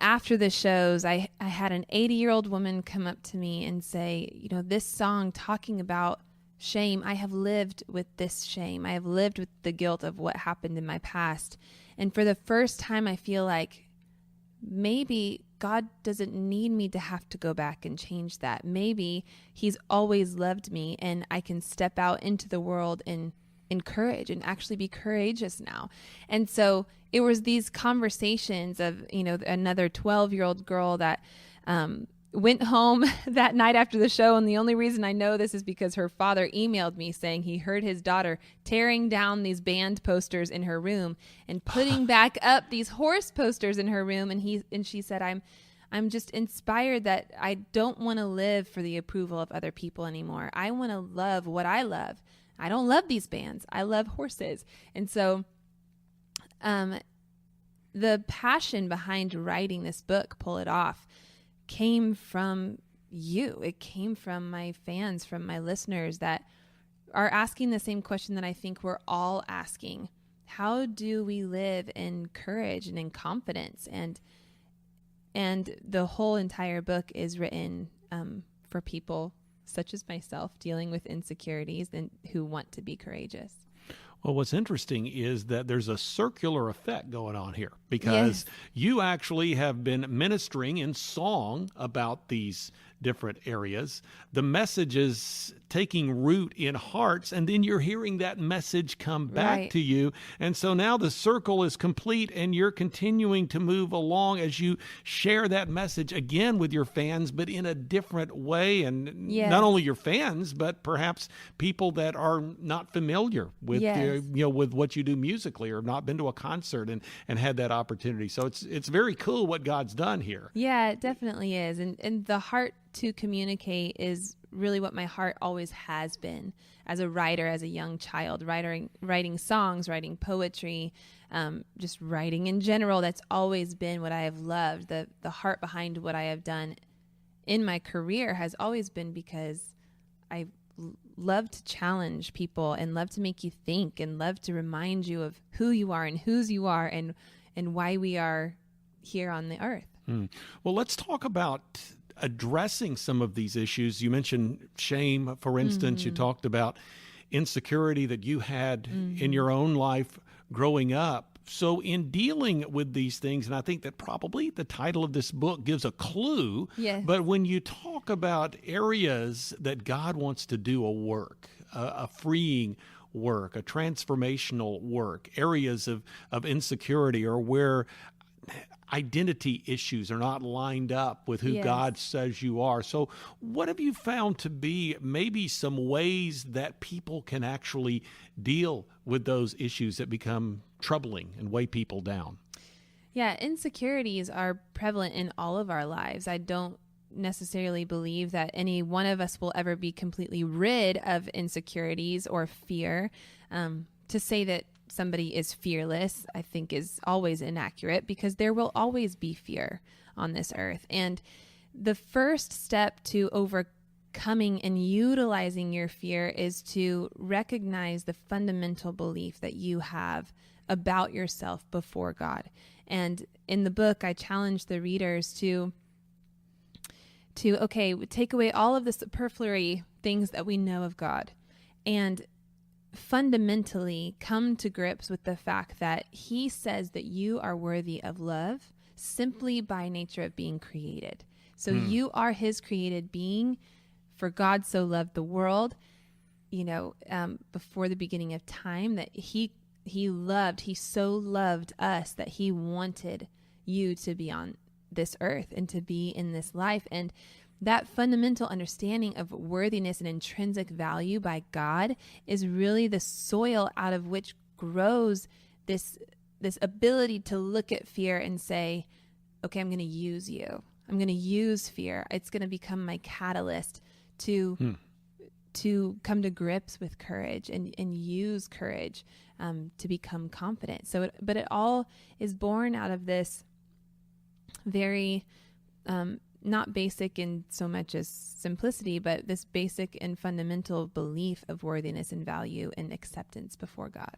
after the shows, I had an 80-year-old woman come up to me and say, this song talking about shame, I have lived with this shame. I have lived with the guilt of what happened in my past. And for the first time, I feel like maybe God doesn't need me to have to go back and change that. Maybe he's always loved me, and I can step out into the world in courage and actually be courageous now. And so it was these conversations of, another 12-year-old girl that went home that night after the show. And the only reason I know this is because her father emailed me saying he heard his daughter tearing down these band posters in her room and putting back up these horse posters in her room. And she said, I'm just inspired that I don't want to live for the approval of other people anymore. I want to love what I love. I don't love these bands. I love horses. And so the passion behind writing this book, Pull It Off, came from you. It came from my fans, from my listeners that are asking the same question that I think we're all asking. How do we live in courage and in confidence? And the whole entire book is written for people such as myself dealing with insecurities and who want to be courageous. Well, what's interesting is that there's a circular effect going on here because you actually have been ministering in song about these different areas. The message is taking root in hearts, and then you're hearing that message come back to you. And so now the circle is complete, and you're continuing to move along as you share that message again with your fans, but in a different way. And not only your fans, but perhaps people that are not familiar with with what you do musically or not been to a concert and had that opportunity. So it's very cool what God's done here. Yeah, it definitely is. And the heart to communicate is really what my heart always has been as a writer, as a young child, writing songs, writing poetry, just writing in general. That's always been what I have loved. The heart behind what I have done in my career has always been because I love to challenge people and love to make you think and love to remind you of who you are and whose you are and why we are here on the earth. Well, let's talk about addressing some of these issues. You mentioned shame, for instance. You talked about insecurity that you had in your own life growing up. So in dealing with these things, and I think that probably the title of this book gives a clue, but when you talk about areas that God wants to do a work, a freeing work, a transformational work, areas of insecurity or where identity issues are not lined up with who God says you are. So what have you found to be maybe some ways that people can actually deal with those issues that become troubling and weigh people down? Yeah, insecurities are prevalent in all of our lives. I don't necessarily believe that any one of us will ever be completely rid of insecurities or fear. To say that somebody is fearless, I think, is always inaccurate because there will always be fear on this earth. And the first step to overcoming and utilizing your fear is to recognize the fundamental belief that you have about yourself before God. And in the book, I challenge the readers to take away all of the superfluous things that we know of God and fundamentally come to grips with the fact that he says that you are worthy of love simply by nature of being created. So you are his created being. For God so loved the world, before the beginning of time, that he so loved us that he wanted you to be on this earth and to be in this life. And that fundamental understanding of worthiness and intrinsic value by God is really the soil out of which grows this ability to look at fear and say, okay, I'm going to use you. I'm going to use fear. It's going to become my catalyst to come to grips with courage and use courage to become confident. But it all is born out of this very not basic in so much as simplicity, but this basic and fundamental belief of worthiness and value and acceptance before God.